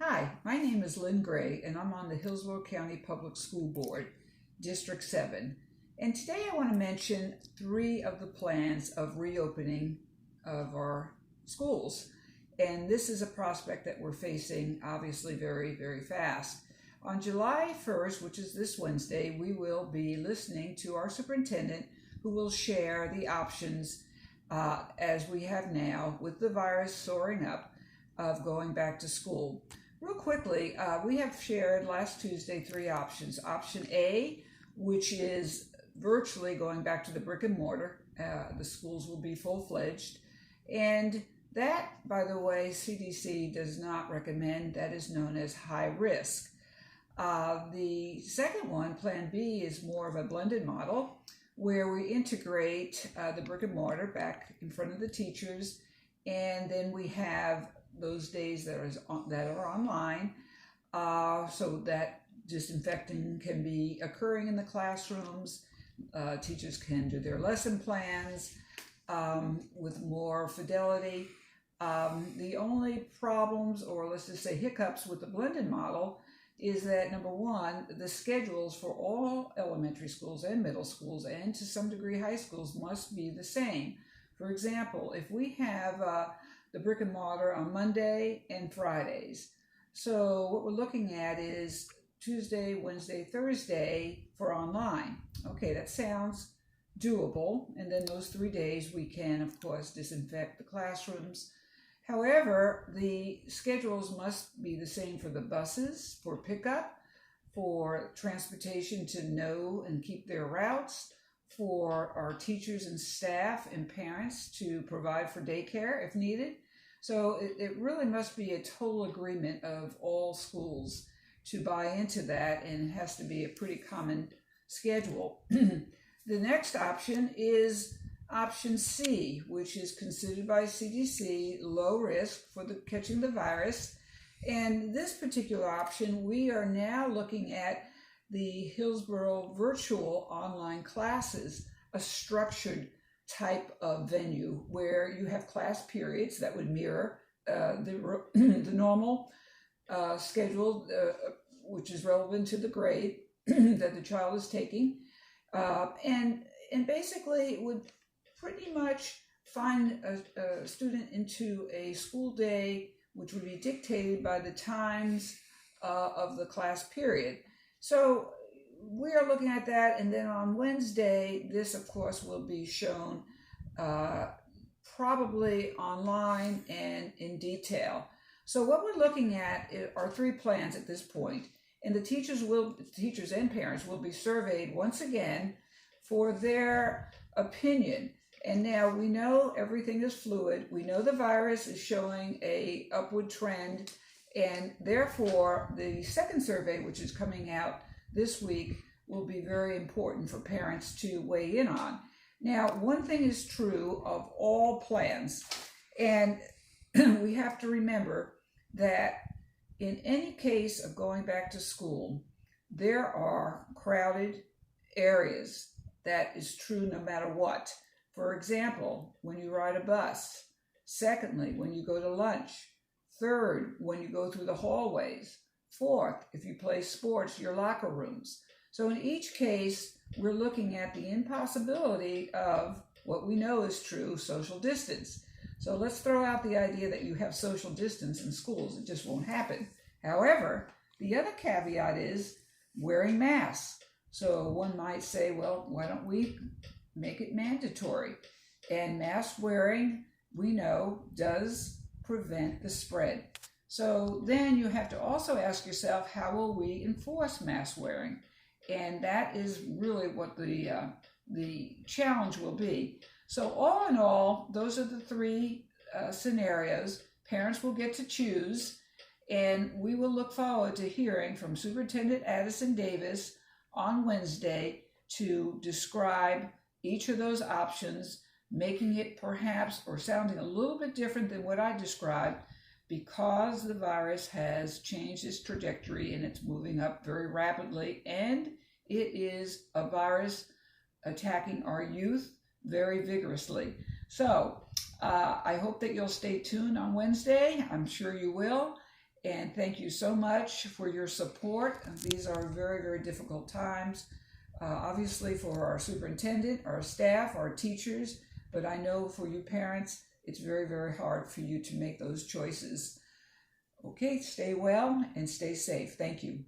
Hi, my name is Lynn Gray, and I'm on the Hillsborough County Public School Board, District 7. And today I want to mention three of the plans of reopening of our schools. And this is a prospect that we're facing obviously very, very fast. On July 1st, which is this Wednesday, we will be listening to our superintendent who will share the options as we have now with the virus soaring up of going back to school. Real quickly, we have shared last Tuesday three options. Option A, which is virtually going back to the brick and mortar. The schools will be full-fledged. And that, by the way, CDC does not recommend. That is known as high risk. The second one, Plan B, is more of a blended model where we integrate the brick and mortar back in front of the teachers, and then we have those days that are online, so that disinfecting can be occurring in the classrooms. Teachers can do their lesson plans with more fidelity. The only problems, or let's just say hiccups, with the blended model is that, number one, the schedules for all elementary schools and middle schools, and to some degree high schools, must be the same. For example, if we have the brick and mortar on Monday and Fridays, so what we're looking at is Tuesday, Wednesday, Thursday for online. Okay, that sounds doable, and then those 3 days we can, of course, disinfect the classrooms. However, the schedules must be the same for the buses, for pickup, for transportation to know and keep their routes, for our teachers and staff and parents to provide for daycare if needed. So it really must be a total agreement of all schools to buy into that, and it has to be a pretty common schedule. The next option is option C, which is considered by CDC low risk for catching the virus. And this particular option, we are now looking at the Hillsborough virtual online classes, a structured type of venue where you have class periods that would mirror the normal schedule, which is relevant to the grade that the child is taking, and basically would pretty much find a student into a school day which would be dictated by the times of the class period. So we are looking at that, and then on Wednesday, this of course will be shown probably online and in detail. So what we're looking at are three plans at this point, and the teachers and parents will be surveyed once again for their opinion. And now we know everything is fluid. We know the virus is showing a upward trend, and therefore the second survey, which is coming out this week, will be very important for parents to weigh in on. Now, one thing is true of all plans, and we have to remember that in any case of going back to school, there are crowded areas. That is true no matter what. For example, when you ride a bus. Secondly, when you go to lunch. Third, when you go through the hallways. Fourth, if you play sports, your locker rooms. So in each case, we're looking at the impossibility of what we know is true, social distance. So let's throw out the idea that you have social distance in schools. It just won't happen. However, the other caveat is wearing masks. So one might say, well, why don't we make it mandatory? And mask wearing, we know, does prevent the spread. So then you have to also ask yourself, how will we enforce mask wearing? And that is really what the challenge will be. So all in all, those are the three scenarios. Parents will get to choose, and we will look forward to hearing from Superintendent Addison Davis on Wednesday to describe each of those options, making it perhaps or sounding a little bit different than what I described, because the virus has changed its trajectory and it's moving up very rapidly, and it is a virus attacking our youth very vigorously. So I hope that you'll stay tuned on Wednesday. I'm sure you will. And thank you so much for your support. These are very, very difficult times, obviously for our superintendent, our staff, our teachers, but I know for you parents, it's very, very hard for you to make those choices. Okay, stay well and stay safe. Thank you.